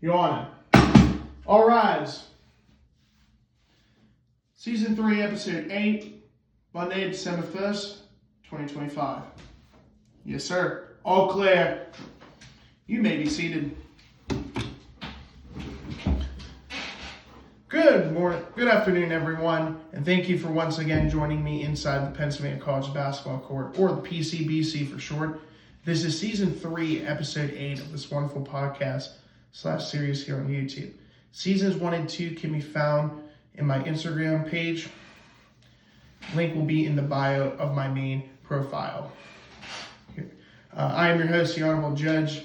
You're on it. All rise. Season 3, Episode 8, Monday, December 1st, 2025. Yes, sir. All clear. You may be seated. Good morning, good afternoon, everyone, and thank you for once again joining me inside the Pennsylvania College Basketball Court, or the PCBC for short. This is Season 3, Episode 8 of this wonderful podcast/series here on YouTube. Seasons 1 and 2 can be found in my Instagram page. Link will be in the bio of my main profile. I am your host, the Honorable Judge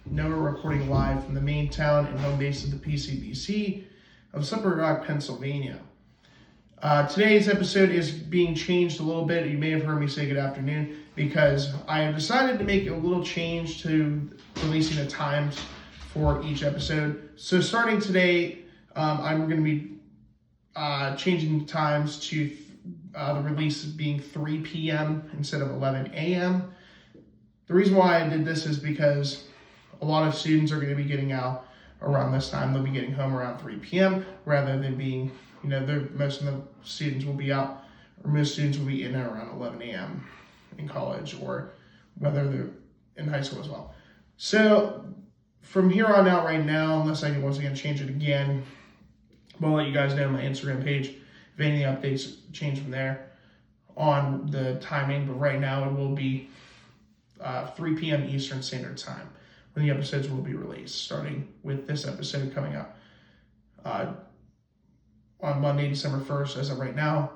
Noah, reporting live from the main town and home base of the PCBC of Slippery Rock, Pennsylvania. Today's episode is being changed a little bit. You may have heard me say good afternoon because I have decided to make a little change to releasing the times for each episode. So starting today, I'm going to be changing times to the release being 3 p.m. instead of 11 a.m. The reason why I did this is because a lot of students are going to be getting out around this time. They'll be getting home around 3 p.m. rather than being, most of the students will be out, or most students will be in around 11 a.m. in college, or whether they're in high school as well. So from here on out right now, unless I can once again change it again, I'll let you guys know on my Instagram page if any updates change from there on the timing. But right now it will be 3 p.m. Eastern Standard Time when the episodes will be released, starting with this episode coming out on Monday, December 1st, as of right now.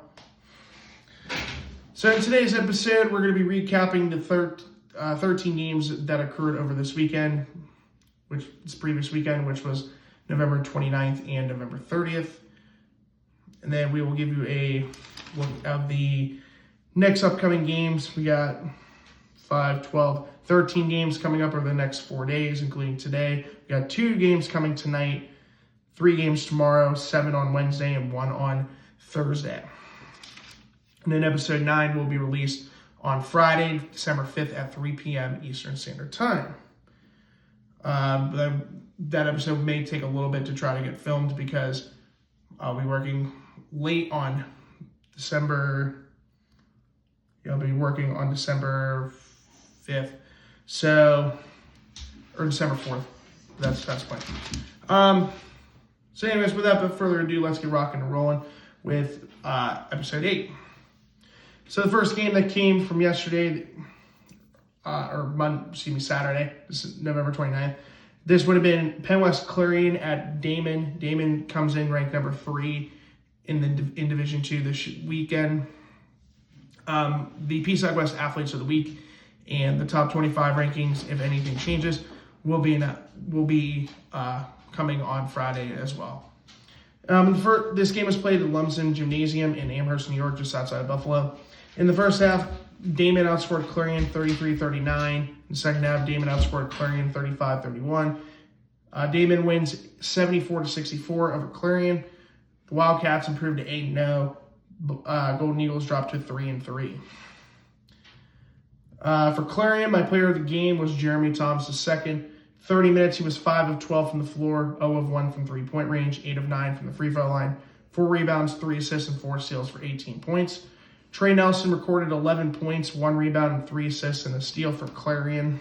So in today's episode, we're going to be recapping the 13 games that occurred over this weekend, this previous weekend, which was November 29th and November 30th. And then we will give you a look at the next upcoming games. We got 5, 12, 13 games coming up over the next 4 days, including today. We got 2 games coming tonight, 3 games tomorrow, 7 on Wednesday, and 1 on Thursday. And then episode 9 will be released on Friday, December 5th at 3 p.m. Eastern Standard Time. That episode may take a little bit to try to get filmed because I'll be working late on December 5th, or December 4th. That's the point. So anyways, without further ado, let's get rocking and rolling with episode 8. So the first game that came from yesterday, Saturday, this is November 29th. This would have been Penn West Clarion at Damon. Damon comes in ranked number 3 in Division II this weekend. The PCBC West Athletes of the Week and the top 25 rankings, if anything changes, will be coming on Friday as well. This game was played at Lumsden Gymnasium in Amherst, New York, just outside of Buffalo. In the first half, Damon outscored Clarion 33-39. In the second half, Damon outscored Clarion 35-31. Damon wins 74-64 over Clarion. The Wildcats improved to 8-0. Golden Eagles dropped to 3-3. For Clarion, my player of the game was Jeremy Thomas II. 30 minutes, he was 5 of 12 from the floor, 0 of 1 from three-point range, 8 of 9 from the free throw line, 4 rebounds, 3 assists, and 4 steals for 18 points. Trey Nelson recorded 11 points, 1 rebound, and 3 assists, and a steal for Clarion.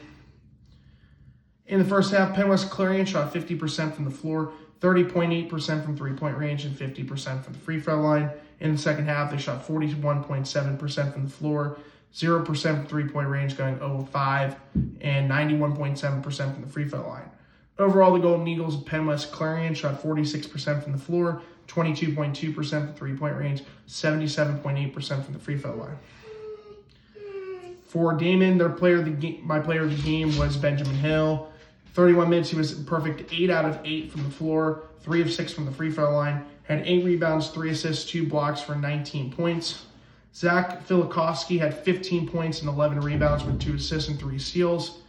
In the first half, Penn West Clarion shot 50% from the floor, 30.8% from three-point range, and 50% from the free throw line. In the second half, they shot 41.7% from the floor, 0% from three-point range, going 0 of 5, and 91.7% from the free throw line. Overall, the Golden Eagles of Penn West Clarion shot 46% from the floor, 22.2% from three-point range, 77.8% from the free throw line. For Damon, my player of the game was Benjamin Hill. 31 minutes, he was perfect 8 out of 8 from the floor, 3 of 6 from the free throw line, had 8 rebounds, 3 assists, 2 blocks for 19 points. Zach Filikowski had 15 points and 11 rebounds with 2 assists and 3 steals.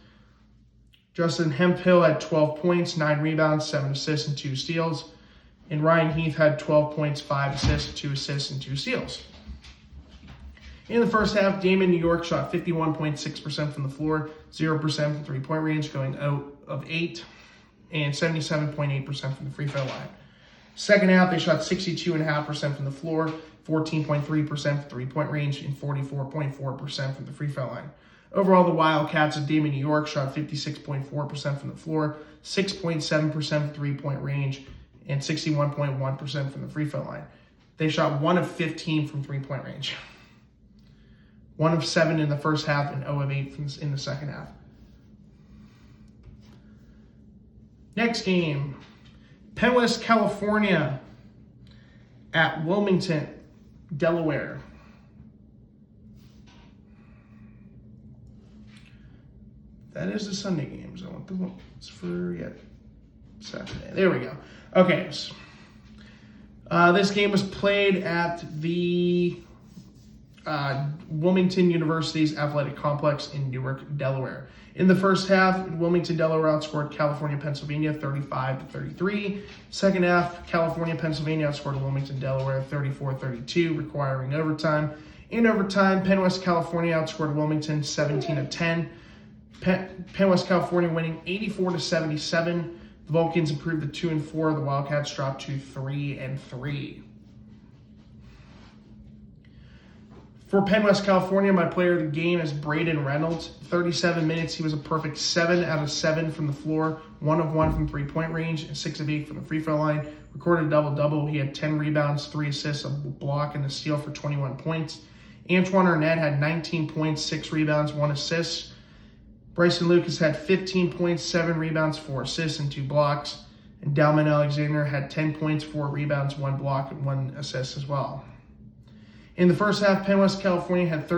Justin Hemphill had 12 points, 9 rebounds, 7 assists, and 2 steals. And Ryan Heath had 12 points, 5 assists, 2 assists, and 2 steals. In the first half, Damon New York shot 51.6% from the floor, 0% from three-point range, going out of 8. and 77.8% from the free throw line. Second half, they shot 62.5% from the floor, 14.3% for three-point range, and 44.4% from the free throw line. Overall, the Wildcats of Damir, New York shot 56.4% from the floor, 6.7% for three-point range, and 61.1% from the free throw line. They shot 1 of 15 from three-point range. 1 of 7 in the first half and 0 of 8 in the second half. Next game, Penn West, California at Wilmington, Delaware. That is the Sunday games. I want the ones for Saturday. There we go. Okay. So, this game was played at the Wilmington University's athletic complex in Newark, Delaware. In the first half, Wilmington, Delaware outscored California, Pennsylvania 35-33. Second half, California, Pennsylvania outscored Wilmington, Delaware 34-32, requiring overtime. In overtime, Penn West, California outscored Wilmington 17-10. Penn West, California winning 84-77. The Vulcans improved to 2-4. The Wildcats dropped to 3-3. For Penn West, California, my player of the game is Braden Reynolds. 37 minutes, he was a perfect 7 out of 7 from the floor, 1 of 1 from three-point range, and 6 of 8 from the free throw line. Recorded a double-double. He had 10 rebounds, 3 assists, a block, and a steal for 21 points. Antoine Arnett had 19 points, 6 rebounds, 1 assist. Bryson Lucas had 15 points, 7 rebounds, 4 assists, and 2 blocks. And Dalman Alexander had 10 points, 4 rebounds, 1 block, and 1 assist as well. In the first half, Penn West, California had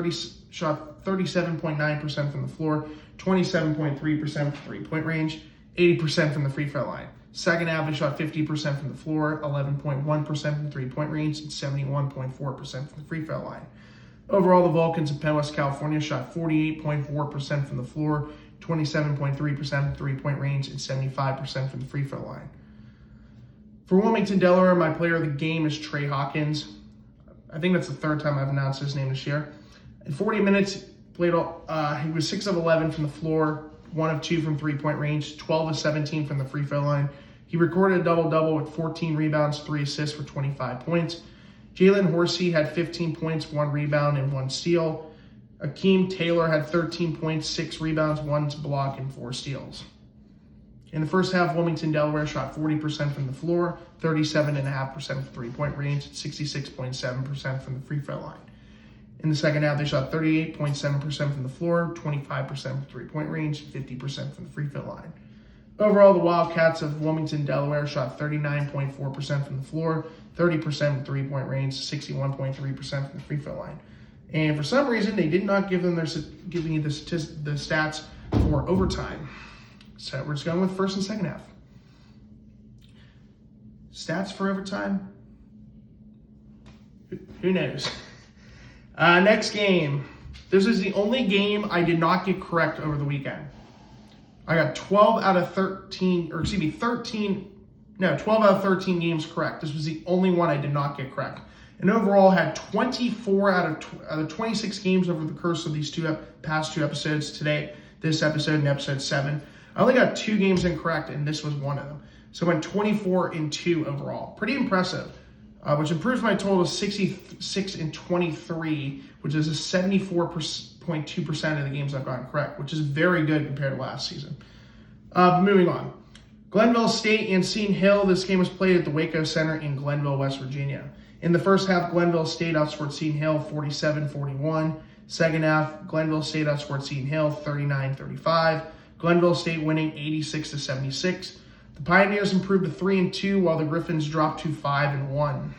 shot 37.9% from the floor, 27.3% from three-point range, 80% from the free throw line. Second half, they shot 50% from the floor, 11.1% from three-point range, and 71.4% from the free throw line. Overall, the Vulcans of Penn West, California shot 48.4% from the floor, 27.3% from three-point range, and 75% from the free throw line. For Wilmington, Delaware, my player of the game is Trey Hawkins. I think that's the third time I've announced his name this year. In 40 minutes, he was 6 of 11 from the floor, 1 of 2 from three-point range, 12 of 17 from the free throw line. He recorded a double-double with 14 rebounds, 3 assists for 25 points. Jalen Horsey had 15 points, 1 rebound, and 1 steal. Akeem Taylor had 13 points, 6 rebounds, 1 block, and 4 steals. In the first half, Wilmington, Delaware shot 40% from the floor, 37.5% from three-point range, and 66.7% from the free throw line. In the second half, they shot 38.7% from the floor, 25% from three-point range, 50% from the free throw line. Overall, the Wildcats of Wilmington, Delaware shot 39.4% from the floor, 30% from three-point range, 61.3% from the free throw line. And for some reason, they did not give me the stats for overtime. So we're just going with first and second half. Stats for overtime? Who knows? Next game. This is the only game I did not get correct over the weekend. I got 12 out of 13 games correct. This was the only one I did not get correct. And overall had 24 out of 26 games over the course of these past two episodes today, this episode and episode 7. I only got 2 games incorrect, and this was one of them. So I went 24-2 overall. Pretty impressive, which improves my total to 66-23, which is a 74.2% of the games I've gotten correct, which is very good compared to last season. Moving on. Glenville State and Seton Hill. This game was played at the Waco Center in Glenville, West Virginia. In the first half, Glenville State outscored Seton Hill 47-41. Second half, Glenville State outscored Seton Hill 39-35. Glenville State winning 86-76. The Pioneers improved to 3-2, while the Griffins dropped to 5-1.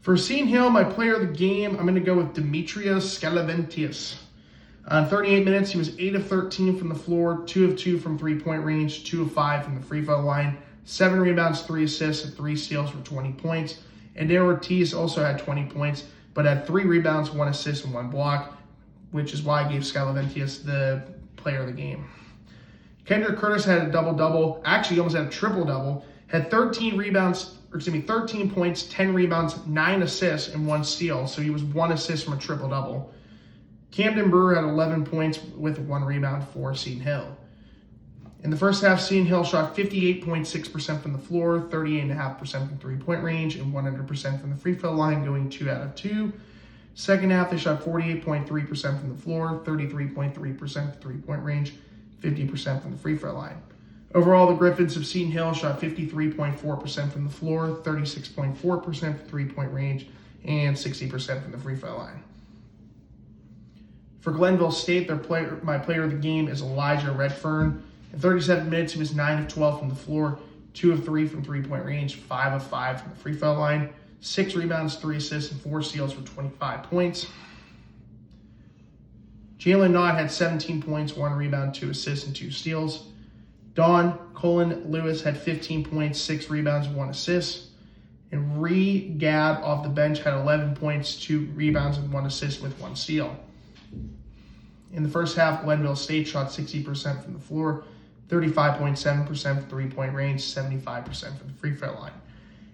For Seton Hill, my player of the game, I'm going to go with Demetrius Scalaventius. On 38 minutes, he was 8 of 13 from the floor, 2 of 2 from three-point range, 2 of 5 from the free throw line, 7 rebounds, 3 assists, and 3 steals for 20 points. And Adair Ortiz also had 20 points, but had 3 rebounds, 1 assist, and 1 block, which is why I gave Scalaventius the player of the game. Kendrick Curtis had a double-double, actually almost had a triple-double, had 13 points, 10 rebounds, 9 assists, and 1 steal, so he was 1 assist from a triple-double. Camden Brewer had 11 points with 1 rebound for Seton Hill. In the first half, Seton Hill shot 58.6% from the floor, 38.5% from three-point range, and 100% from the free throw line, going 2 out of 2. Second half, they shot 48.3% from the floor, 33.3% from three-point range, 50% from the free throw line. Overall, the Griffins of Seton Hill shot 53.4% from the floor, 36.4% from three-point range, and 60% from the free throw line. For Glenville State, my player of the game is Elijah Redfern. In 37 minutes, he was 9 of 12 from the floor, 2 of 3 from three-point range, 5 of 5 from the free throw line, 6 rebounds, 3 assists, and 4 steals for 25 points. Jalen Knott had 17 points, 1 rebound, 2 assists, and 2 steals. Don Colin Lewis had 15 points, 6 rebounds, 1 assist. And Ree Gabb off the bench had 11 points, 2 rebounds, and 1 assist with 1 steal. In the first half, Glenville State shot 60% from the floor, 35.7% from three-point range, 75% from the free throw line.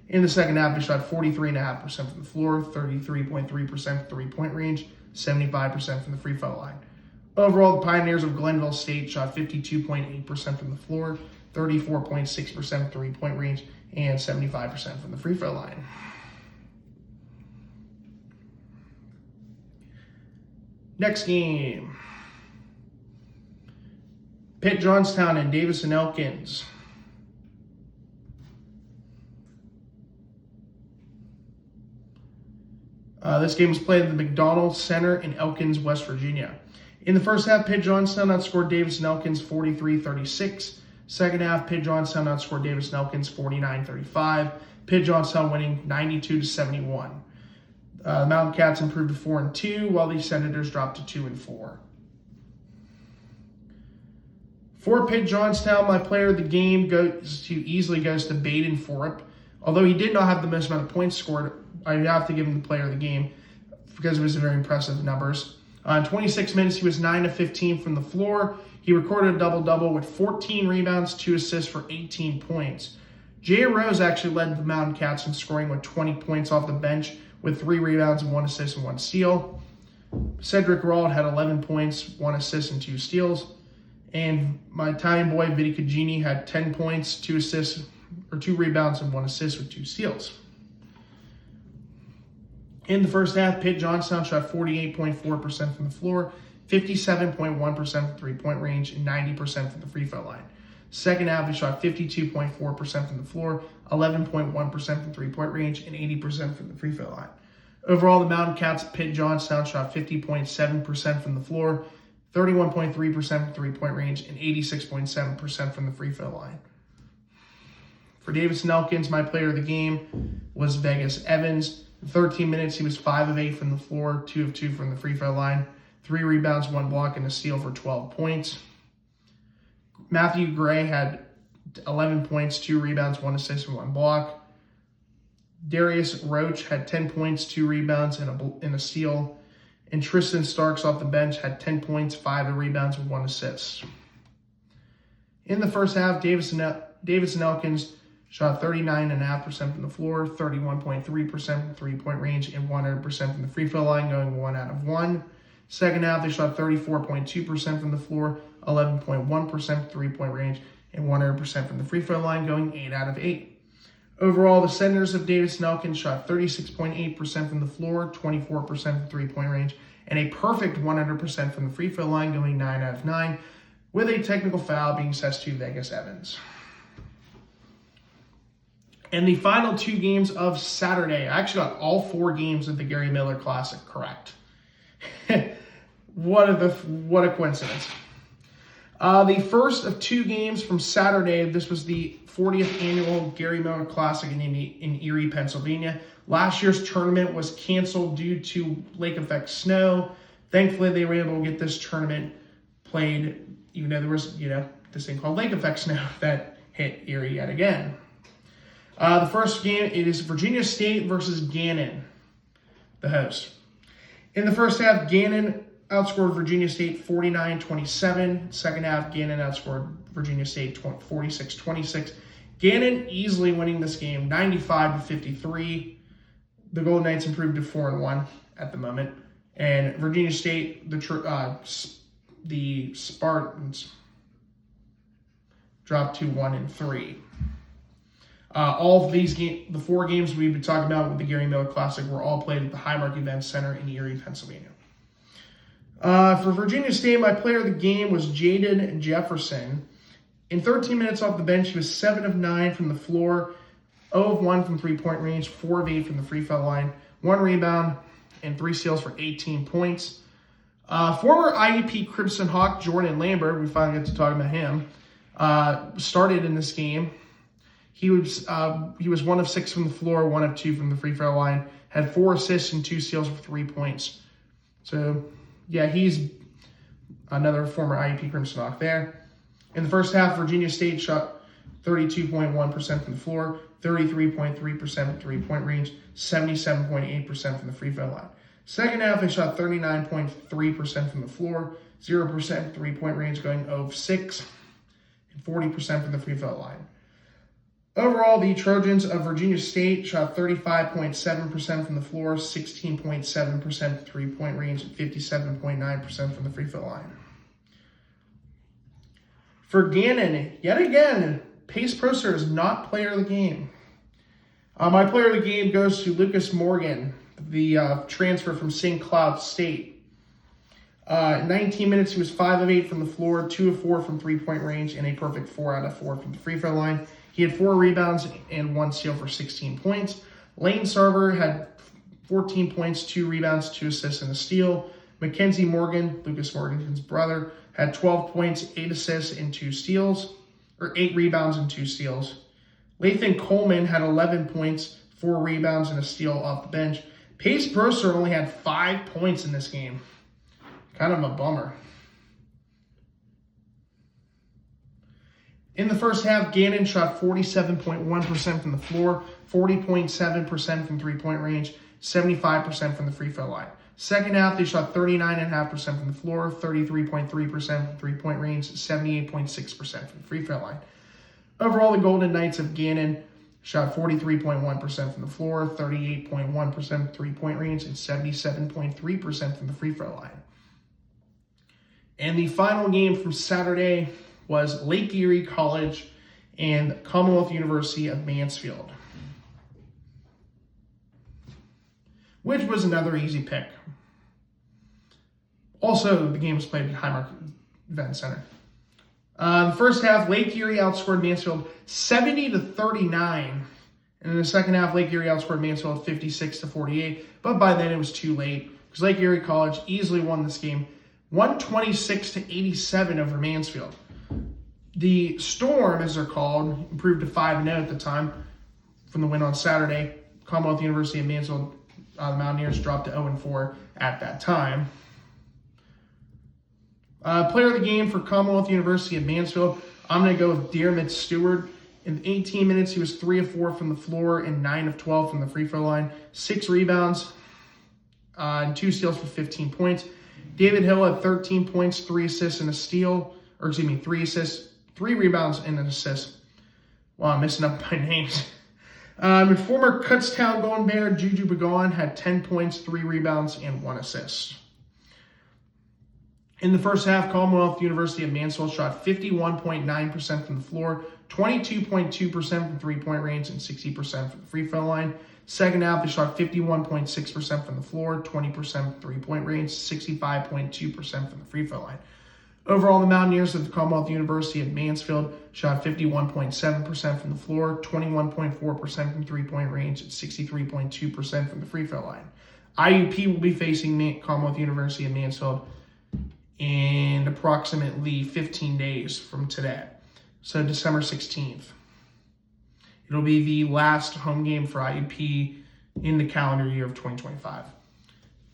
In the second half, they shot 43.5% from the floor, 33.3% from three-point range, 75% from the free throw line. Overall, the Pioneers of Glenville State shot 52.8% from the floor, 34.6% from three-point range, and 75% from the free throw line. Next game. Pitt Johnstown and Davis and Elkins. This game was played at the McDonald Center in Elkins, West Virginia. In the first half, Pitt Johnstown outscored Davis and Elkins 43-36. Second half, Pitt Johnstown outscored Davis and Elkins 49-35. Pitt Johnstown winning 92-71. The Mountain Cats improved to 4-2, while the Senators dropped to 2-4. For Pitt Johnstown, my player of the game easily goes to Baden Forup. Although he did not have the most amount of points scored, I have to give him the player of the game because it was very impressive numbers. In 26 minutes, he was 9 of 15 from the floor. He recorded a double-double with 14 rebounds, 2 assists for 18 points. Jay Rose actually led the Mountain Cats in scoring with 20 points off the bench with 3 rebounds, 1 assist, and 1 steal. Cedric Rawld had 11 points, 1 assist, and 2 steals. And my Italian boy, Vidi Cugini, had 10 points, 2 rebounds, and 1 assist with 2 steals. In the first half, Pitt Johnstown shot 48.4% from the floor, 57.1% from three-point range, and 90% from the free throw line. Second half, they shot 52.4% from the floor, 11.1% from three-point range, and 80% from the free throw line. Overall, the Mountain Cats at Pitt Johnstown shot 50.7% from the floor, 31.3% from three-point range, and 86.7% from the free throw line. For Davis and Elkins, my player of the game was Vegas Evans. In 13 minutes, he was 5 of 8 from the floor, 2 of 2 from the free throw line, 3 rebounds, 1 block, and a steal for 12 points. Matthew Gray had 11 points, 2 rebounds, 1 assist, and 1 block. Darius Roach had 10 points, 2 rebounds, and a steal. And Tristan Starks off the bench had 10 points, 5 rebounds, and 1 assist. In the first half, Davis and Elkins shot 39.5% from the floor, 31.3% from three-point range, and 100% from the free throw line, going 1 out of 1. Second half, they shot 34.2% from the floor, 11.1% from three-point range, and 100% from the free throw line, going 8 out of 8. Overall, the Senators of Davis and Elkins shot 36.8% from the floor, 24% from three-point range, and a perfect 100% from the free throw line, going 9 out of 9, with a technical foul being assessed to Vegas Evans. And the final 2 games of Saturday, I actually got all 4 games of the Gary Miller Classic correct. What a coincidence. The first of 2 games from Saturday, this was the 40th annual Gary Miller Classic in Erie, Pennsylvania. Last year's tournament was canceled due to lake effect snow. Thankfully, they were able to get this tournament played, even though there was, this thing called lake effect snow that hit Erie yet again. The first game, it is Virginia State versus Gannon, the host. In the first half, Gannon outscored Virginia State 49-27. Second half, Gannon outscored Virginia State 46-26. Gannon easily winning this game, 95-53. The Golden Knights improved to 4-1 at the moment. And Virginia State, the Spartans, dropped to 1-3. All of these the 4 games we've been talking about with the Gary Miller Classic were all played at the Highmark Event Center in Erie, Pennsylvania. For Virginia State, my player of the game was Jaden Jefferson. In 13 minutes off the bench, he was 7 of 9 from the floor, 0 of 1 from three-point range, 4 of 8 from the free throw line, 1 rebound, and 3 steals for 18 points. Former IUP Crimson Hawk Jordan Lambert, we finally get to talk about him, started in this game. He was 1 of 6 from the floor, 1 of 2 from the free throw line, had 4 assists and 2 steals for 3 points. So, yeah, he's another former IUP Crimson Hawk there. In the first half, Virginia State shot 32.1% from the floor, 33.3% from three-point range, 77.8% from the free throw line. Second half, they shot 39.3% from the floor, 0% three-point range, going 0 of 6, and 40% from the free throw line. Overall, the Trojans of Virginia State shot 35.7% from the floor, 16.7% three-point range, and 57.9% from the free throw line. For Gannon, yet again, Pace Prosser is not player of the game. My player of the game goes to Lucas Morgan, the transfer from St. Cloud State. In 19 minutes, he was 5 of 8 from the floor, 2 of 4 from three-point range, and a perfect 4 out of 4 from the free throw line. He had 4 rebounds and 1 steal for 16 points. Lane Sarver had 14 points, 2 rebounds, 2 assists, and a steal. Mackenzie Morgan, Lucas Morgan's brother, had 12 points, 8 assists, and 2 steals, or 8 rebounds and 2 steals. Lathan Coleman had 11 points, 4 rebounds, and a steal off the bench. Pace Prosser only had 5 points in this game. Kind of a bummer. In the first half, Gannon shot 47.1% from the floor, 40.7% from three-point range, 75% from the free throw line. Second half, they shot 39.5% from the floor, 33.3% from three-point range, 78.6% from the free throw line. Overall, the Golden Knights of Gannon shot 43.1% from the floor, 38.1% from three-point range, and 77.3% from the free throw line. And the final game from Saturday was Lake Erie College and Commonwealth University of Mansfield, which was another easy pick. Also, the game was played at Highmark Event Center. The first half, Lake Erie outscored Mansfield 70-39. And in the second half, Lake Erie outscored Mansfield 56-48. But by then, it was too late because Lake Erie College easily won this game, 126-87 over Mansfield. The Storm, as they're called, improved to 5-0 at the time from the win on Saturday. Commonwealth University of Mansfield, the Mountaineers dropped to 0-4 at that time. Player of the game for Commonwealth University of Mansfield, I'm going to go with Dearmid Stewart. In 18 minutes, he was 3 of 4 from the floor and 9 of 12 from the free throw line. 6 rebounds and 2 steals for 15 points. David Hill had 13 points, 3 assists, and a steal. 3 assists, 3 rebounds, and an assist. Wow, I'm messing up my names. Former Kutztown Golden Bear, Juju Begon, had 10 points, 3 rebounds, and 1 assist. In the first half, Commonwealth University of Mansfield shot 51.9% from the floor, 22.2% from three-point range, and 60% from the free throw line. Second half, they shot 51.6% from the floor, 20% from three-point range, 65.2% from the free throw line. Overall, the Mountaineers of the Commonwealth University of Mansfield shot 51.7% from the floor, 21.4% from three-point range, and 63.2% from the free throw line. IUP will be facing Commonwealth University of Mansfield in approximately 15 days from today, so December 16th. It'll be the last home game for IUP in the calendar year of 2025.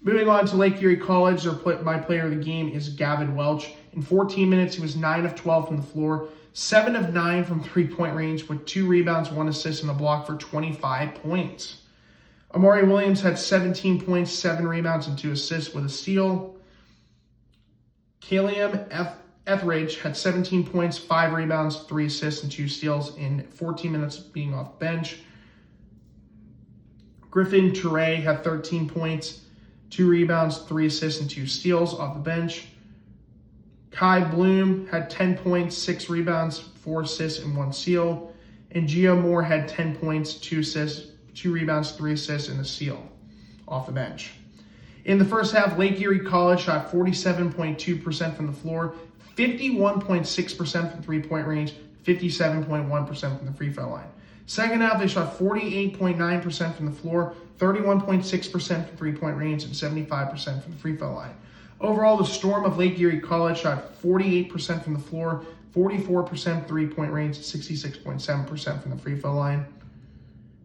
Moving on to Lake Erie College, my player of the game is Gavin Welch. In 14 minutes, he was 9 of 12 from the floor, 7 of 9 from three-point range with 2 rebounds, 1 assist, and a block for 25 points. Amari Williams had 17 points, 7 rebounds, and 2 assists with a steal. Calium Etheridge had 17 points, 5 rebounds, 3 assists, and 2 steals in 14 minutes being off bench. Griffin Toure had 13 points, 2 rebounds, 3 assists, and 2 steals off the bench. Kai Bloom had 10 points, 6 rebounds, 4 assists, and 1 steal. And Gio Moore had 10 points, 2 assists, 2 rebounds, 3 assists, and a steal off the bench. In the first half, Lake Erie College shot 47.2% from the floor, 51.6% from three-point range, 57.1% from the free throw line. Second half, they shot 48.9% from the floor, 31.6% from three-point range, and 75% from the free throw line. Overall, the Storm of Lake Erie College shot 48% from the floor, 44% three-point range, and 66.7% from the free throw line.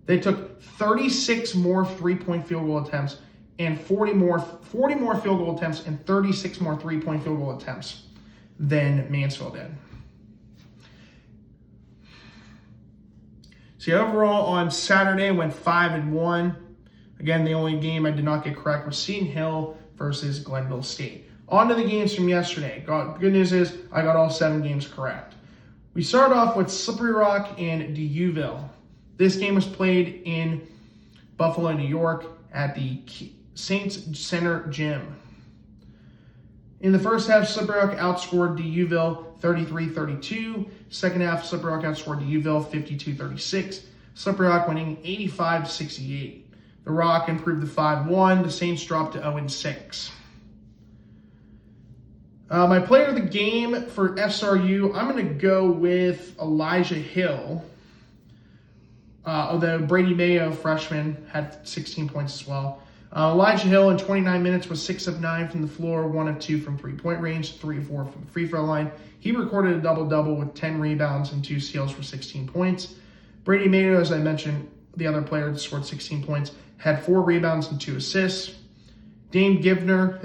They took 36 more three-point field goal attempts and 40 more field goal attempts and 36 more three-point field goal attempts than Mansfield did. See, overall on Saturday, I went 5-1. Again, the only game I did not get correct was Seton Hill versus Glenville State. On to the games from yesterday. Good news is I got all 7 games correct. We started off with Slippery Rock and D'Youville. This game was played in Buffalo, New York at the Saints Center Gym. In the first half, Slippery Rock outscored D'Youville 33-32. Second half, Slippery Rock outscored D'Youville 52-36. Slippery Rock winning 85-68. The Rock improved to 5-1. The Saints dropped to 0-6. My player of the game for SRU, I'm going to go with Elijah Hill. Although Brady Mayo, freshman, had 16 points as well. Elijah Hill in 29 minutes was 6 of 9 from the floor, 1 of 2 from three-point range, 3 of 4 from the free throw line. He recorded a double-double with 10 rebounds and 2 steals for 16 points. Brady Mayo, as I mentioned, the other player that scored 16 points, had 4 rebounds and 2 assists. Dane Givner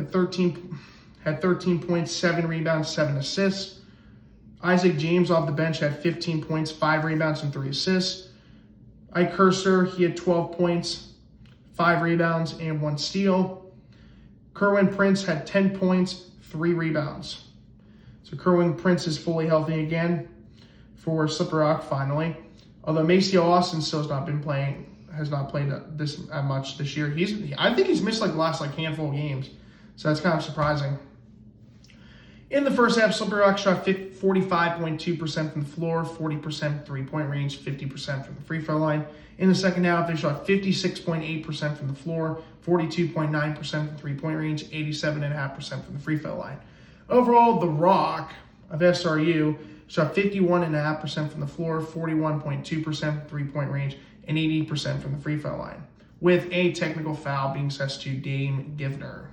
had 13 points, 7 rebounds, 7 assists. Isaac James off the bench had 15 points, 5 rebounds, and 3 assists. Ike Cursor, he had 12 points, 5 rebounds, and 1 steal. Kerwin Prince had 10 points, 3 rebounds. So Kerwin Prince is fully healthy again for Slippery Rock finally. Although Maceo Austin still has not played this much this year. I think he's missed the last handful of games. So that's kind of surprising. In the first half, Slippery Rock shot 45.2% from the floor, 40% three-point range, 50% from the free throw line. In the second half, they shot 56.8% from the floor, 42.9% from three-point range, 87.5% from the free throw line. Overall, the Rock of SRU shot 51.5% from the floor, 41.2% from three-point range, and 80% from the free throw line, with a technical foul being set to Dane Givner.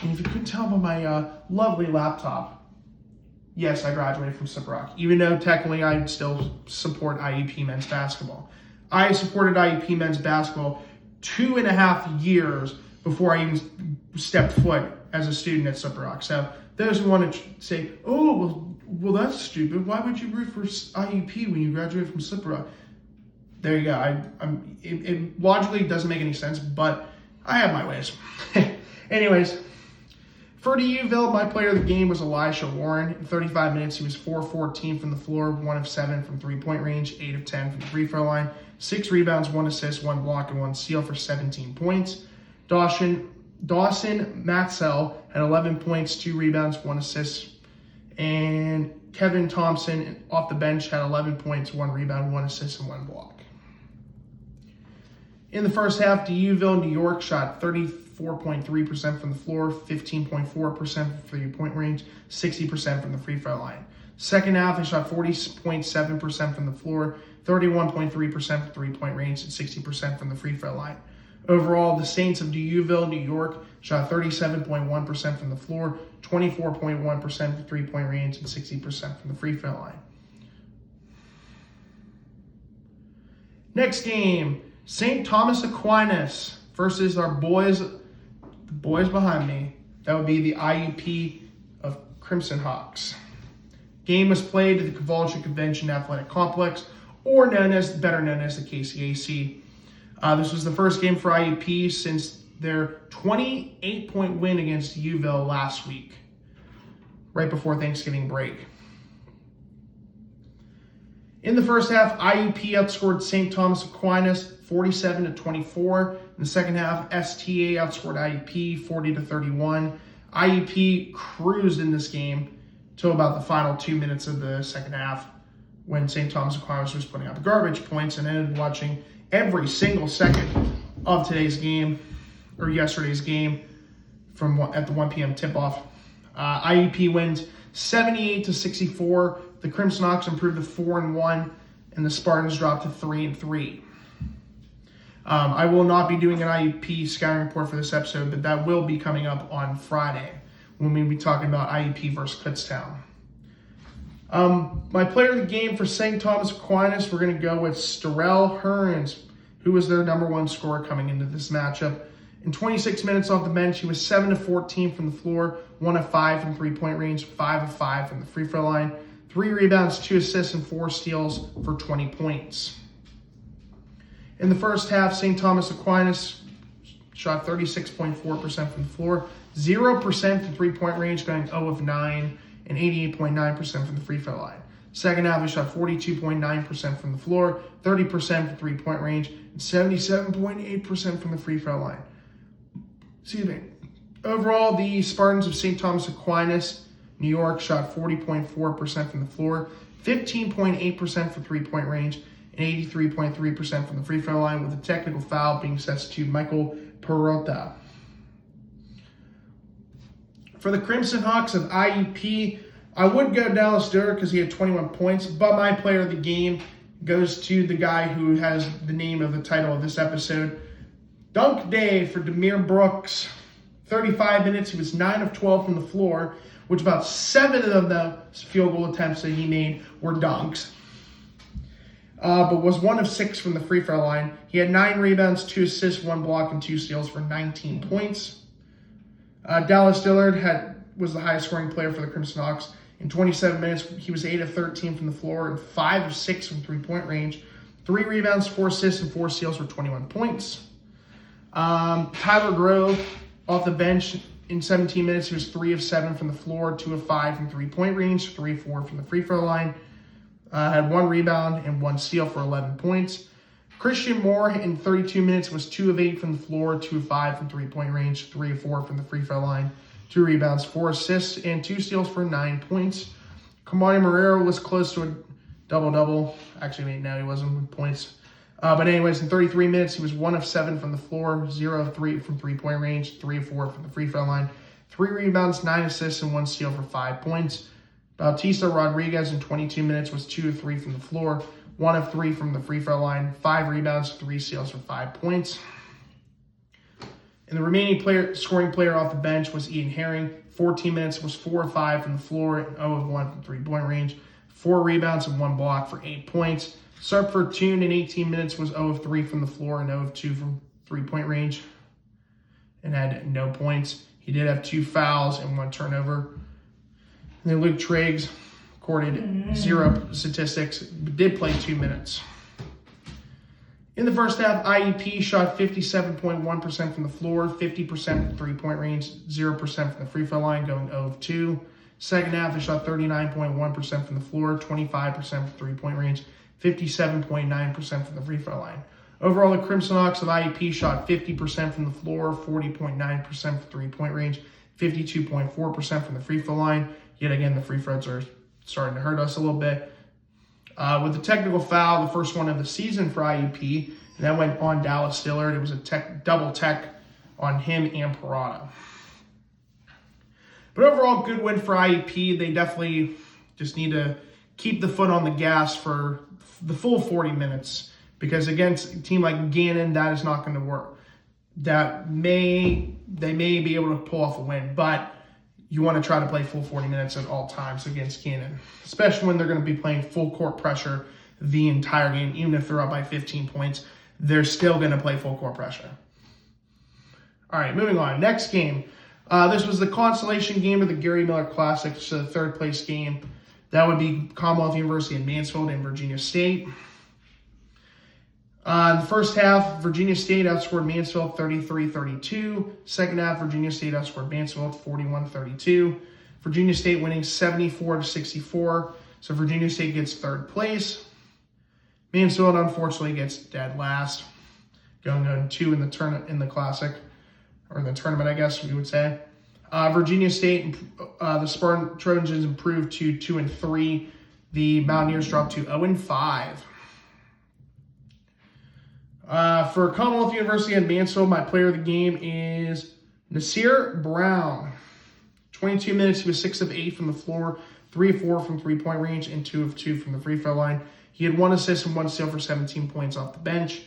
And if you couldn't tell by my lovely laptop, yes, I graduated from Slippery Rock, even though technically I still support IUP men's basketball. I supported IUP men's basketball 2.5 years before I even stepped foot as a student at Slippery Rock. So those who want to say, oh, well, that's stupid. Why would you root for IUP when you graduated from Slippery Rock? There you go. It logically doesn't make any sense, but I have my ways. Anyways, for D'Youville, my player of the game was Elisha Warren. In 35 minutes, he was 4-14 from the floor, 1 of 7 from three-point range, 8 of 10 from the free throw line, 6 rebounds, 1 assist, 1 block, and 1 steal for 17 points. Dawson Matzel had 11 points, 2 rebounds, 1 assist, and Kevin Thompson off the bench had 11 points, 1 rebound, 1 assist, and 1 block. In the first half, D'Youville, New York shot 34.3% from the floor, 15.4% from three-point range, 60% from the free throw line. Second half, they shot 40.7% from the floor, 31.3% from three-point range, and 60% from the free throw line. Overall, the Saints of D'Youville, New York shot 37.1% from the floor, 24.1% from three-point range, and 60% from the free throw line. Next game, St. Thomas Aquinas versus our boys, the boys behind me. That would be the IUP of Crimson Hawks. Game was played at the Cavalcia Convention Athletic Complex, or better known as the KCAC. This was the first game for IUP since their 28-point win against Uville last week, right before Thanksgiving break. In the first half, IUP outscored St. Thomas Aquinas 47-24. In the second half, STA outscored IUP 40-31. IUP cruised in this game till about the final 2 minutes of the second half, when St. Thomas Aquinas was putting up garbage points, and ended watching every single second of today's game, or yesterday's game, at the 1 p.m. tip-off. IUP wins 78-64. The Crimson Hawks improved to 4-1, and the Spartans dropped to 3-3. I will not be doing an IUP scouting report for this episode, but that will be coming up on Friday when we'll be talking about IUP versus Kutztown. My player of the game for St. Thomas Aquinas, we're going to go with Sterrell Hearns, who was their number one scorer coming into this matchup. In 26 minutes off the bench, he was 7 of 14 from the floor, 1 of 5 from three-point range, 5 of 5 from the free throw line, 3 rebounds, 2 assists, and 4 steals for 20 points. In the first half, St. Thomas Aquinas shot 36.4% from the floor, 0% from three-point range, going 0 of 9, and 88.9% from the free throw line. Second half, he shot 42.9% from the floor, 30% from three-point range, and 77.8% from the free throw line. Excuse me. Overall, the Spartans of St. Thomas Aquinas, New York, shot 40.4% from the floor, 15.8% for three-point range, and 83.3% from the free throw line, with a technical foul being set to Michael Peralta. For the Crimson Hawks of IUP, I would go Dallas Dillard because he had 21 points, but my player of the game goes to the guy who has the name of the title of this episode. Dunk day for Damir Brooks. 35 minutes, he was 9 of 12 from the floor, which about 7 of the field goal attempts that he made were dunks. But was 1 of 6 from the free throw line. He had 9 rebounds, 2 assists, 1 block, and 2 steals for 19 points. Dallas Dillard was the highest scoring player for the Crimson Hawks. In 27 minutes, he was 8 of 13 from the floor and 5 of 6 from three-point range. 3 rebounds, 4 assists, and 4 steals for 21 points. Tyler Grove, off the bench, in 17 minutes, he was 3 of 7 from the floor, 2 of 5 from three-point range, 3 of 4 from the free throw line. Had 1 rebound and 1 steal for 11 points. Christian Moore, in 32 minutes, was 2 of 8 from the floor, 2 of 5 from three-point range, 3 of 4 from the free throw line, 2 rebounds, 4 assists, and 2 steals for 9 points. Kamani Marrero was close to a double-double. Actually, no, he wasn't with points. But anyways, in 33 minutes, he was 1 of 7 from the floor, 0 of 3 from three-point range, 3 of 4 from the free throw line, 3 rebounds, 9 assists, and 1 steal for 5 points. Bautista Rodriguez, in 22 minutes, was 2 of 3 from the floor, 1 of 3 from the free throw line, 5 rebounds, 3 steals for 5 points. And the remaining scoring player off the bench was Ian Herring. 14 minutes, was 4 of 5 from the floor, and 0 of 1 from three-point range, 4 rebounds and 1 block for 8 points. Sarpford Toon, in 18 minutes, was 0 of 3 from the floor and 0 of 2 from three-point range, and had no points. He did have 2 fouls and 1 turnover. And then Luke Triggs recorded 0 statistics, but did play 2 minutes. In the first half, IUP shot 57.1% from the floor, 50% from three-point range, 0% from the free throw line, going 0 of 2. Second half, they shot 39.1% from the floor, 25% from three-point range, 57.9% from the free throw line. Overall, the Crimson Hawks of IUP shot 50% from the floor, 40.9% from three-point range, 52.4% from the free throw line. Yet again, the free throws are starting to hurt us a little bit. With the technical foul, the first one of the season for IUP, and that went on Dallas Dillard. It was a double tech on him and Parada. But overall, good win for IUP. They definitely just need to keep the foot on the gas for the full 40 minutes, because against a team like Gannon, that is not going to work. They may be able to pull off a win, but you want to try to play full 40 minutes at all times against Gannon, especially when they're going to be playing full court pressure the entire game. Even if they're up by 15 points, they're still going to play full court pressure. All right, moving on. Next game. This was the consolation game of the Gary Miller Classic, so the third place game. That would be Commonwealth University in Mansfield and Virginia State. In the first half, Virginia State outscored Mansfield 33-32. Second half, Virginia State outscored Mansfield 41-32. Virginia State winning 74-64. So Virginia State gets third place. Mansfield unfortunately gets dead last, going on 2 in the classic, or in the tournament, I guess we would say. Virginia State, the Spartan Trojans improved to 2-3. The Mountaineers dropped to 0-5. For Commonwealth University in Mansfield, my player of the game is Nasir Brown. 22 minutes, he was 6 of 8 from the floor, 3 of 4 from three-point range, and 2 of 2 from the free throw line. He had 1 assist and 1 steal for 17 points off the bench.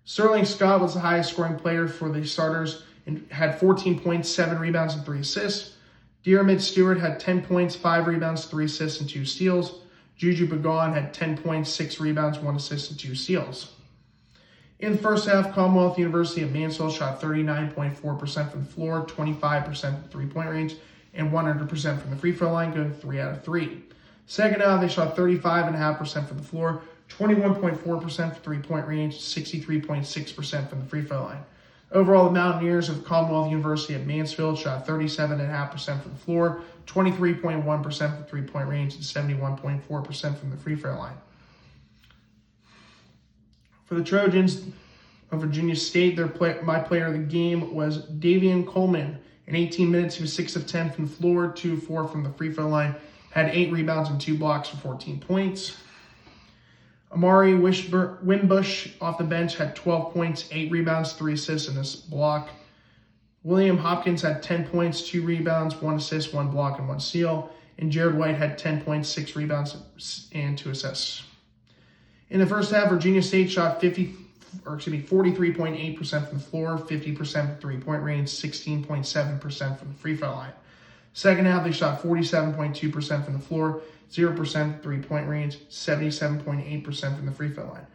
Sterling Scott was the highest scoring player for the starters and had 14 points, 7 rebounds, and 3 assists. Dearmid Stewart had 10 points, 5 rebounds, 3 assists, and 2 steals. Juju Bagan had 10 points, 6 rebounds, 1 assist, and 2 steals. In the first half, Commonwealth University of Mansfield shot 39.4% from the floor, 25% from three-point range, and 100% from the free throw line, going 3 out of 3. Second half, they shot 35.5% from the floor, 21.4% for three-point range, 63.6% from the free throw line. Overall, the Mountaineers of Commonwealth University of Mansfield shot 37.5% from the floor, 23.1% for three-point range, and 71.4% from the free throw line. For the Trojans of Virginia State, my player of the game was Davian Coleman. In 18 minutes, he was 6 of 10 from the floor, 2 of 4 from the free throw line, had 8 rebounds and 2 blocks for 14 points. Amari Wimbush off the bench had 12 points, 8 rebounds, 3 assists, and a block. William Hopkins had 10 points, 2 rebounds, 1 assist, 1 block, and 1 steal. And Jared White had 10 points, 6 rebounds, and 2 assists. In the first half, Virginia State shot 43.8% from the floor, 50% from three-point range, 16.7% from the free throw line. Second half, they shot 47.2% from the floor, 0% from three-point range, 77.8% from the free throw line.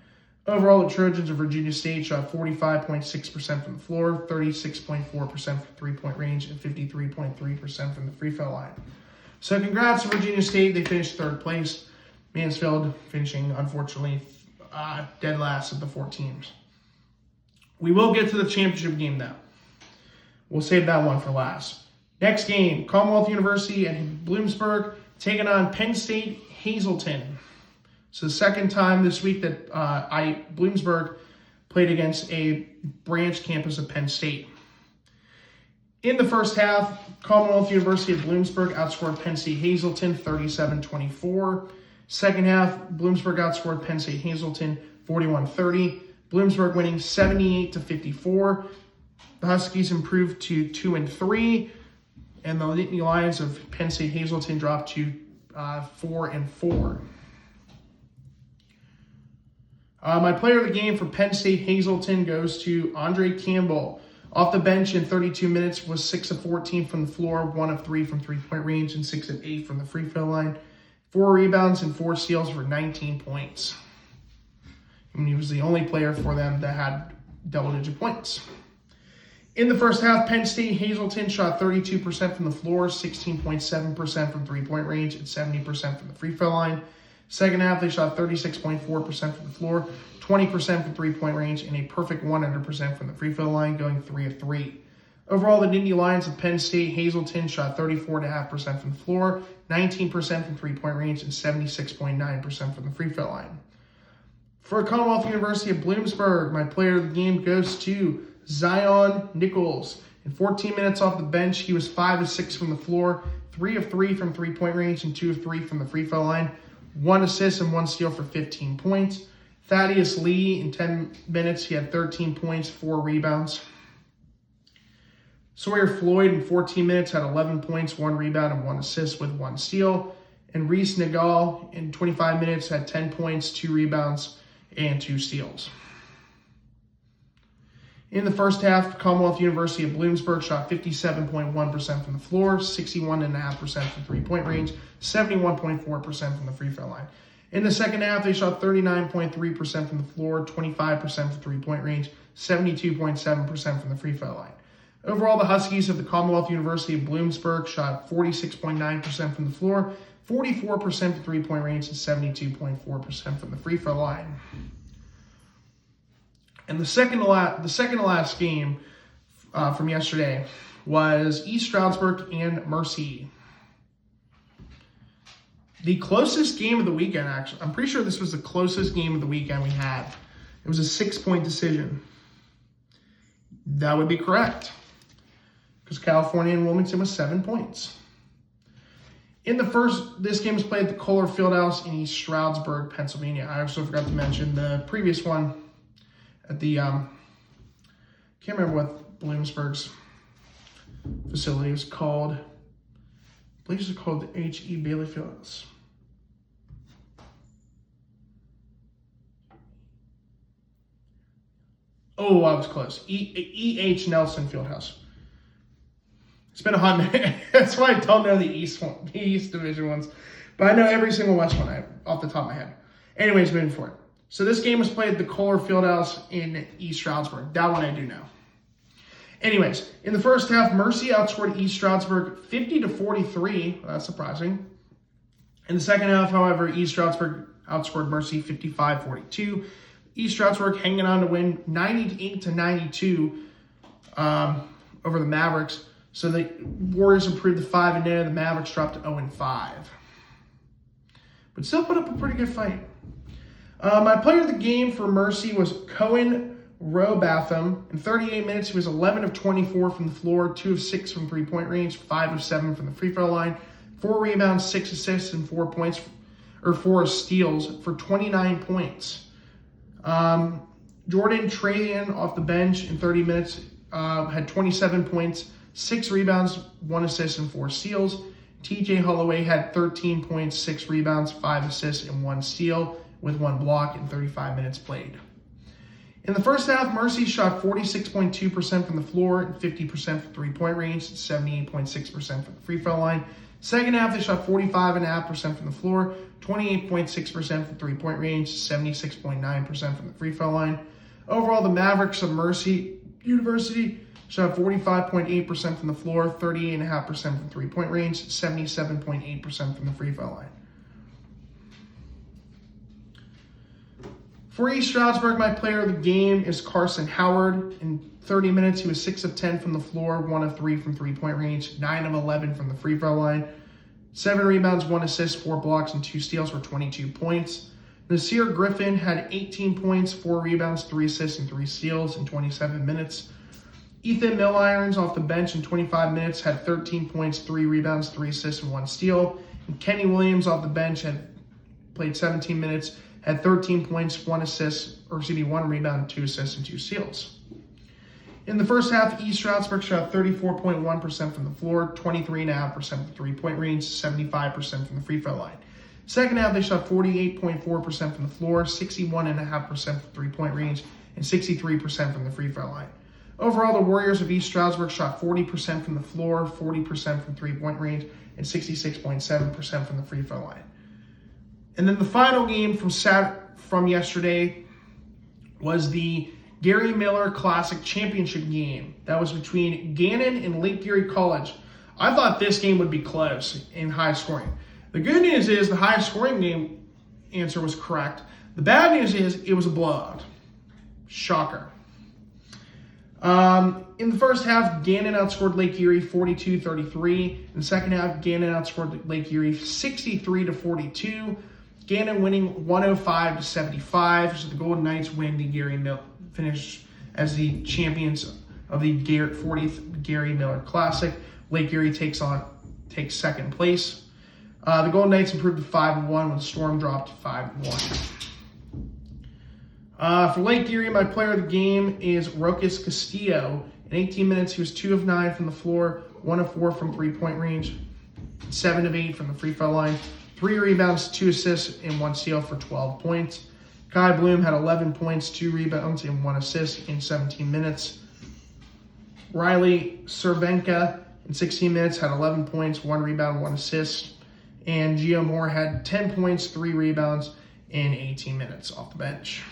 Overall, the Trojans of Virginia State shot 45.6% from the floor, 36.4% from three-point range, and 53.3% from the free throw line. So congrats to Virginia State. They finished third place. Mansfield finishing, unfortunately, dead last of the 4 teams. We will get to the championship game now. We'll save that one for last. Next game, Commonwealth University and Bloomsburg taking on Penn State Hazleton. So the second time this week that Bloomsburg played against a branch campus of Penn State. In the first half, Commonwealth University of Bloomsburg outscored Penn State Hazleton 37-24. Second half, Bloomsburg outscored Penn State Hazleton 41-30. Bloomsburg winning 78-54. The Huskies improved to 2-3, and the Nittany Lions of Penn State Hazleton dropped to 4-4. My player of the game for Penn State Hazleton goes to Andre Campbell. Off the bench in 32 minutes was 6 of 14 from the floor, 1 of 3 from three-point range, and 6 of 8 from the free throw line. 4 rebounds and 4 steals for 19 points. And he was the only player for them that had double-digit points. In the first half, Penn State Hazleton shot 32% from the floor, 16.7% from three-point range, and 70% from the free throw line. Second half, they shot 36.4% from the floor, 20% from three-point range, and a perfect 100% from the free throw line, going 3 of 3. Overall, the Nittany Lions of Penn State Hazleton shot 34.5% from the floor, 19% from three-point range, and 76.9% from the free throw line. For Commonwealth University of Bloomsburg, my player of the game goes to Zion Nichols. In 14 minutes off the bench, he was 5 of 6 from the floor, 3 of 3 from three-point range, and 2 of 3 from the free throw line. 1 assist and 1 steal for 15 points. Thaddeus Lee, in 10 minutes, he had 13 points, 4 rebounds. Sawyer Floyd, in 14 minutes, had 11 points, 1 rebound, and 1 assist with 1 steal. And Reese Nagal, in 25 minutes, had 10 points, 2 rebounds, and 2 steals. In the first half, Commonwealth University of Bloomsburg shot 57.1% from the floor, 61.5% from three-point range, 71.4% from the free throw line. In the second half, they shot 39.3% from the floor, 25% from three-point range, 72.7% from the free throw line. Overall, the Huskies of the Commonwealth University of Bloomsburg shot 46.9% from the floor, 44% from three-point range, and 72.4% from the free throw line. And the second to last game from yesterday was East Stroudsburg and Mercy. The closest game of the weekend, actually. I'm pretty sure this was the closest game of the weekend we had. It was a 6-point decision. That would be correct. because California and Wilmington was 7 points. In the first, this game was played at the Kohler Fieldhouse in East Stroudsburg, Pennsylvania. I also forgot to mention the previous one at the, can't remember what Bloomsburg's facility was called. I believe it was called the H.E. Bailey Fieldhouse. Oh, I was close. E.H. Nelson Fieldhouse. It's been a hot minute. That's why I don't know the East Division ones. But I know every single West one off the top of my head. Anyways, moving forward. So this game was played at the Kohler Fieldhouse in East Stroudsburg. That one I do know. Anyways, in the first half, Mercy outscored East Stroudsburg 50-43. Well, that's surprising. In the second half, however, East Stroudsburg outscored Mercy 55-42. East Stroudsburg hanging on to win 98-92 over the Mavericks. So the Warriors improved to 5-0. The Mavericks dropped to 0-5. But still put up a pretty good fight. My player of the game for Mercy was Cohen Robatham. In 38 minutes, he was 11 of 24 from the floor, 2 of 6 from three-point range, 5 of 7 from the free throw line, 4 rebounds, 6 assists, and 4 steals for 29 points. Jordan Trayan off the bench in 30 minutes had 27 points, 6 rebounds, 1 assist, and 4 steals. TJ Holloway had 13 points, 6 rebounds, 5 assists, and 1 steal with 1 block in 35 minutes played. In the first half, Mercy shot 46.2% from the floor and 50% from three-point range, 78.6% from the free throw line. Second half, they shot 45.5% from the floor, 28.6% from three-point range, 76.9% from the free throw line. Overall, the Mavericks of Mercy University shot 45.8% from the floor, 38.5% from three-point range, 77.8% from the free throw line. For East Stroudsburg, my player of the game is Carson Howard. In 30 minutes, he was 6 of 10 from the floor, 1 of 3 from three-point range, 9 of 11 from the free throw line, 7 rebounds, 1 assist, 4 blocks, and 2 steals for 22 points. Nasir Griffin had 18 points, 4 rebounds, 3 assists, and 3 steals in 27 minutes. Ethan Milirons off the bench in 25 minutes had 13 points, 3 rebounds, 3 assists, and 1 steal. And Kenny Williams off the bench had played 17 minutes, had 13 points, 1 rebound, 2 assists, and 2 steals. In the first half, East Stroudsburg shot 34.1% from the floor, 23.5% from the three-point range, 75% from the free throw line. Second half, they shot 48.4% from the floor, 61.5% from three-point range, and 63% from the free throw line. Overall, the Warriors of East Stroudsburg shot 40% from the floor, 40% from three-point range, and 66.7% from the free throw line. And then the final game from yesterday was the Gary Miller Classic Championship game. That was between Gannon and Lake Erie College. I thought this game would be close in high scoring. The good news is the high scoring game answer was correct. The bad news is it was a blowout. Shocker. In the first half, Gannon outscored Lake Erie 42-33. In the second half, Gannon outscored Lake Erie 63-42. Gannon winning 105-75. So the Golden Knights win the finish as the champions of the 40th Gary Miller Classic. Lake Erie takes second place. The Golden Knights improved to 5-1 when the Storm dropped to 5-1. For Lake Erie, my player of the game is Rokas Castillo. In 18 minutes, he was 2 of 9 from the floor, 1 of 4 from three-point range, 7 of 8 from the free throw line, 3 rebounds, 2 assists, and 1 steal for 12 points. Kai Bloom had 11 points, 2 rebounds, and 1 assist in 17 minutes. Riley Cervenka in 16 minutes had 11 points, 1 rebound, 1 assist. And Gio Moore had 10 points, 3 rebounds in 18 minutes off the bench.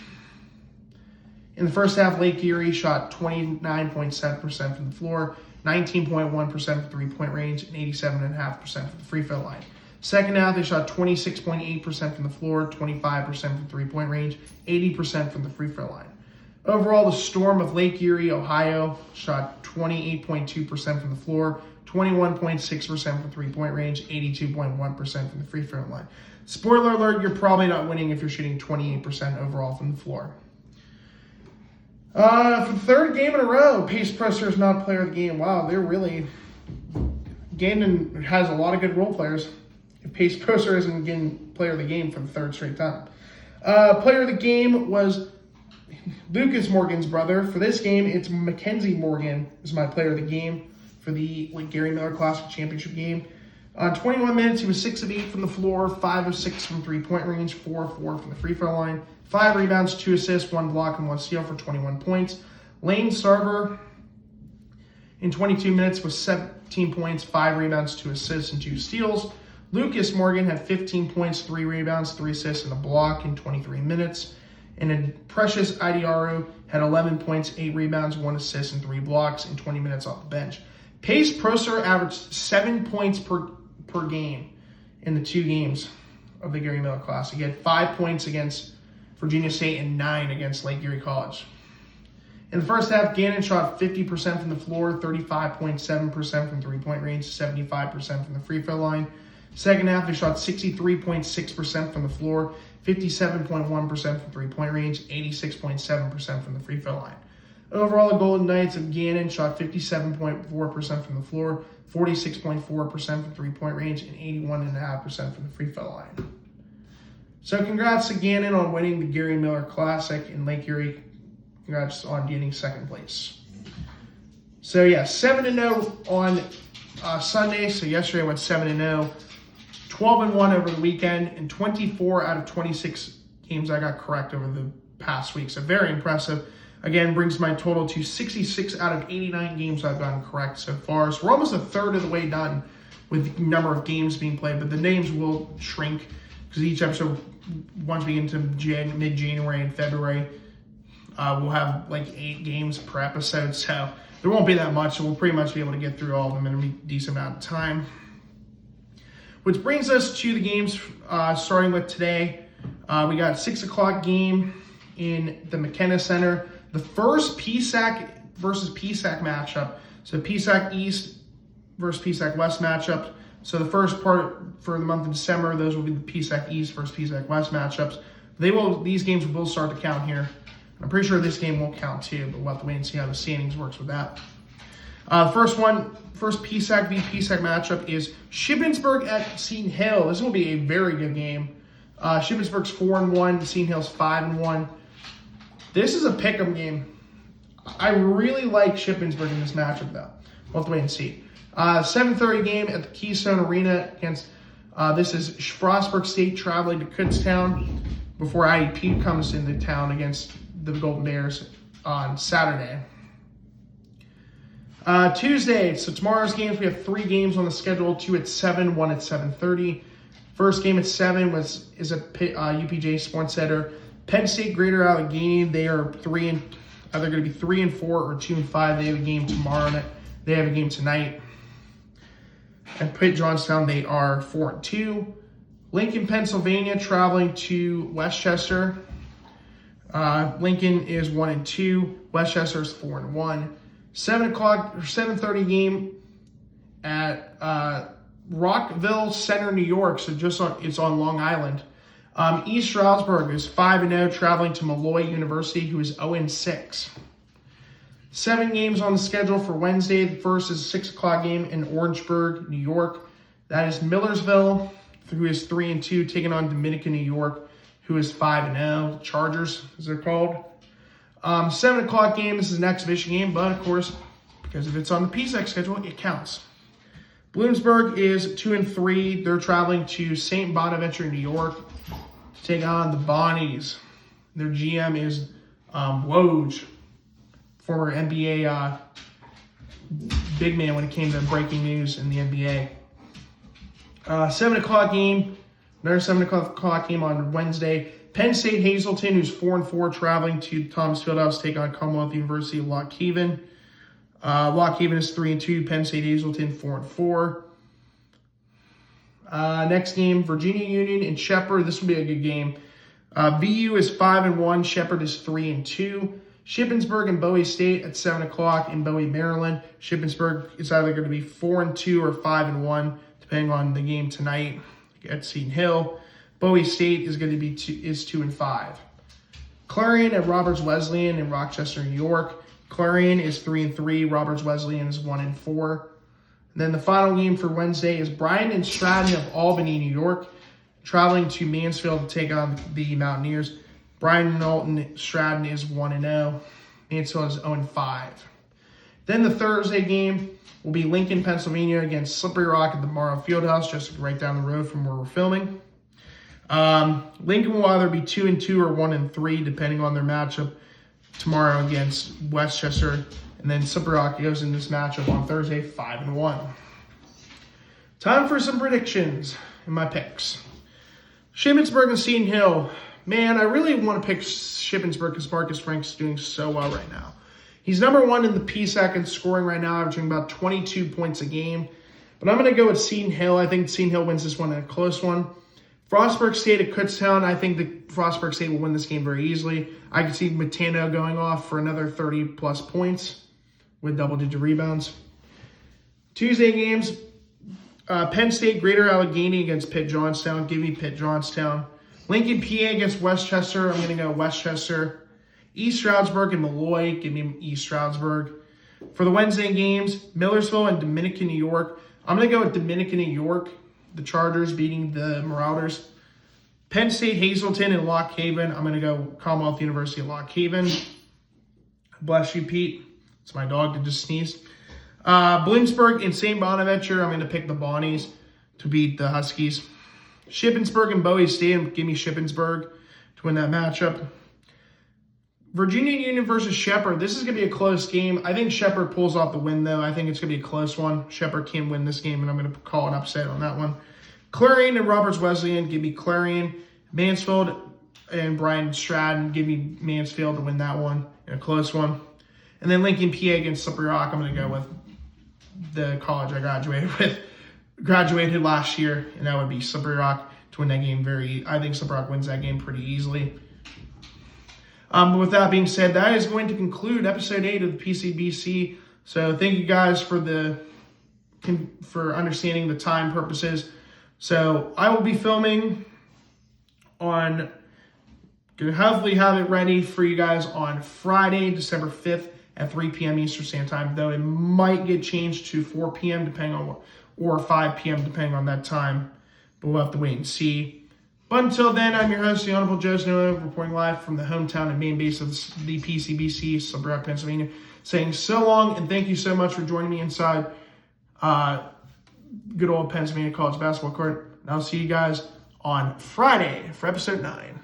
In the first half, Lake Erie shot 29.7% from the floor, 19.1% from three-point range, and 87.5% from the free throw line. Second half, they shot 26.8% from the floor, 25% from three-point range, 80% from the free throw line. Overall, the Storm of Lake Erie, Ohio, shot 28.2% from the floor, 21.6% from three-point range, 82.1% from the free throw line. Spoiler alert, you're probably not winning if you're shooting 28% overall from the floor. For the third game in a row, Pace Presser is not player of the game. Wow, they're really... Gannon has a lot of good role players. If Pace Presser isn't getting player of the game for the third straight time. Player of the game was Lucas Morgan's brother. For this game, it's Mackenzie Morgan is my player of the game for the Gary Miller Classic Championship game. 21 minutes, he was 6 of 8 from the floor, 5 of 6 from three-point range, 4 of 4 from the free throw line, 5 rebounds, 2 assists, 1 block, and 1 steal for 21 points. Lane Sarver, in 22 minutes, was 17 points, 5 rebounds, 2 assists, and 2 steals. Lucas Morgan had 15 points, 3 rebounds, 3 assists, and a block in 23 minutes. And Precious Idiaru had 11 points, 8 rebounds, 1 assist, and 3 blocks in 20 minutes off the bench. Pace Presser averaged 7 points per game in the 2 games of the Gary Miller Classic. He had 5 points against Virginia State and 9 against Lake Erie College. In the first half, Gannon shot 50% from the floor, 35.7% from three-point range, 75% from the free throw line. Second half, he shot 63.6% from the floor, 57.1% from three-point range, 86.7% from the free throw line. Overall, the Golden Knights of Gannon shot 57.4% from the floor, 46.4% from three-point range, and 81.5% from the free throw line. So congrats to Gannon on winning the Gary Miller Classic in Lake Erie. Congrats on getting second place. So yeah, 7-0 on Sunday. So yesterday I went 7-0, 12-1 over the weekend, and 24 out of 26 games I got correct over the past week. So very impressive. Again, brings my total to 66 out of 89 games I've gotten correct so far. So we're almost a third of the way done with the number of games being played, but the names will shrink because each episode, once we get into mid-January and February, we'll have like 8 games per episode. So there won't be that much. So we'll pretty much be able to get through all of them in a decent amount of time. Which brings us to the games starting with today. We got 6 o'clock game in the McKenna Center. The first PSAC versus PSAC matchup. So PSAC East versus PSAC West matchup. So the first part for the month of December, those will be the PSAC East versus PSAC West matchups. These games will start to count here. I'm pretty sure this game won't count too, but we'll have to wait and see how the standings works with that. First PSAC v PSAC matchup is Shippensburg at Seton Hill. This will be a very good game. Shippensburg's 4-1, Seton Hill's 5-1. This is a pick'em game. I really like Shippensburg in this matchup, though. We'll have to wait and see. 7:30 game at the Keystone Arena against, this is Frostburg State traveling to Kutztown before IUP comes into town against the Golden Bears on Saturday. Tuesday, so tomorrow's games, we have 3 games on the schedule, 2 at 7, 1 at 7:30. First game at 7 is at UPJ Sports Center. Penn State Greater Allegheny, they are either going to be 3-4 or 2-5. They have a game tomorrow night. They have a game tonight. And Pitt Johnstown, they are 4-2. Lincoln, Pennsylvania, traveling to Westchester. Lincoln is 1-2. Westchester is 4-1. 7:30 game at Rockville Center, New York. So it's on Long Island. East Stroudsburg is 5-0, traveling to Malloy University, who is 0-6. 7 games on the schedule for Wednesday. The first is a 6 o'clock game in Orangeburg, New York. That is Millersville, who is 3-2, taking on Dominican, New York, who is 5-0. Chargers, as they're called. 7 o'clock game. This is an exhibition game, but of course, because if it's on the PSAC schedule, it counts. Bloomsburg is 2-3. They're traveling to St. Bonaventure, New York, to take on the Bonnies. Their GM is Woj, former NBA big man when it came to breaking news in the NBA. 7 o'clock game, another 7 o'clock game on Wednesday. Penn State Hazleton, who's 4-4, traveling to Thomas Fieldhouse to take on Commonwealth University of Lock Haven. Lock Haven is 3-2. Penn State Hazleton 4-4. Next game, Virginia Union and Shepherd. This will be a good game. VU is 5-1. Shepherd is 3-2. Shippensburg and Bowie State at 7 o'clock in Bowie, Maryland. Shippensburg is either going to be 4-2 or 5-1, depending on the game tonight at Seton Hill. Bowie State is going to be 2-5. Clarion at Roberts Wesleyan in Rochester, New York. Clarion is 3-3. Roberts Wesleyan is 1-4. And then the final game for Wednesday is Bryan and Stratton of Albany, New York, traveling to Mansfield to take on the Mountaineers. Bryan and Alton Stratton is 1-0. Mansfield is 0-5. Then the Thursday game will be Lincoln, Pennsylvania against Slippery Rock at the Morrow Fieldhouse, just right down the road from where we're filming. Lincoln will either be 2-2 or 1-3, depending on their matchup tomorrow against Westchester. And then Slippery Rock goes in this matchup on Thursday, 5-1. Time for some predictions and my picks. Shippensburg and Seton Hill. Man, I really want to pick Shippensburg because Marcus Frank's doing so well right now. He's number one in the PSAC in scoring right now, averaging about 22 points a game. But I'm going to go with Seton Hill. I think Seton Hill wins this one in a close one. Frostburg State at Kutztown. I think the Frostburg State will win this game very easily. I can see Matano going off for another 30-plus points with double-digit rebounds. Tuesday games, Penn State Greater Allegheny against Pitt Johnstown. Give me Pitt Johnstown. Lincoln, PA against Westchester. I'm going to go Westchester. East Stroudsburg and Malloy. Give me East Stroudsburg. For the Wednesday games, Millersville and Dominican, New York. I'm going to go with Dominican, New York. The Chargers beating the Marauders. Penn State, Hazleton, and Lock Haven. I'm going to go Commonwealth University of Lock Haven. Bless you, Pete. It's my dog that just sneezed. Bloomsburg and St. Bonaventure. I'm going to pick the Bonnies to beat the Huskies. Shippensburg and Bowie State. Give me Shippensburg to win that matchup. Virginia Union versus Shepherd. This is going to be a close game. I think Shepherd pulls off the win, though. I think it's going to be a close one. Shepherd can win this game, and I'm going to call an upset on that one. Clarion and Roberts Wesleyan. Give me Clarion. Mansfield and Bryan Stratton. Give me Mansfield to win that one in a close one. And then Lincoln, PA against Slippery Rock. I'm going to go with the college I graduated last year, and that would be Slippery Rock to win that game I think Slippery Rock wins that game pretty easily. But with that being said, that is going to conclude episode 8 of the PCBC. So thank you guys for understanding the time purposes. So I will be filming gonna hopefully have it ready for you guys on Friday, December 5th at 3 p.m. Eastern Standard Time, though it might get changed to 4 p.m. depending on or 5 p.m. depending on that time. But we'll have to wait and see. But until then, I'm your host, the Honorable Joe Snow, reporting live from the hometown and main base of the PCBC, Slippery Rock, Pennsylvania, saying so long and thank you so much for joining me inside good old Pennsylvania College basketball court. And I'll see you guys on Friday for episode 9.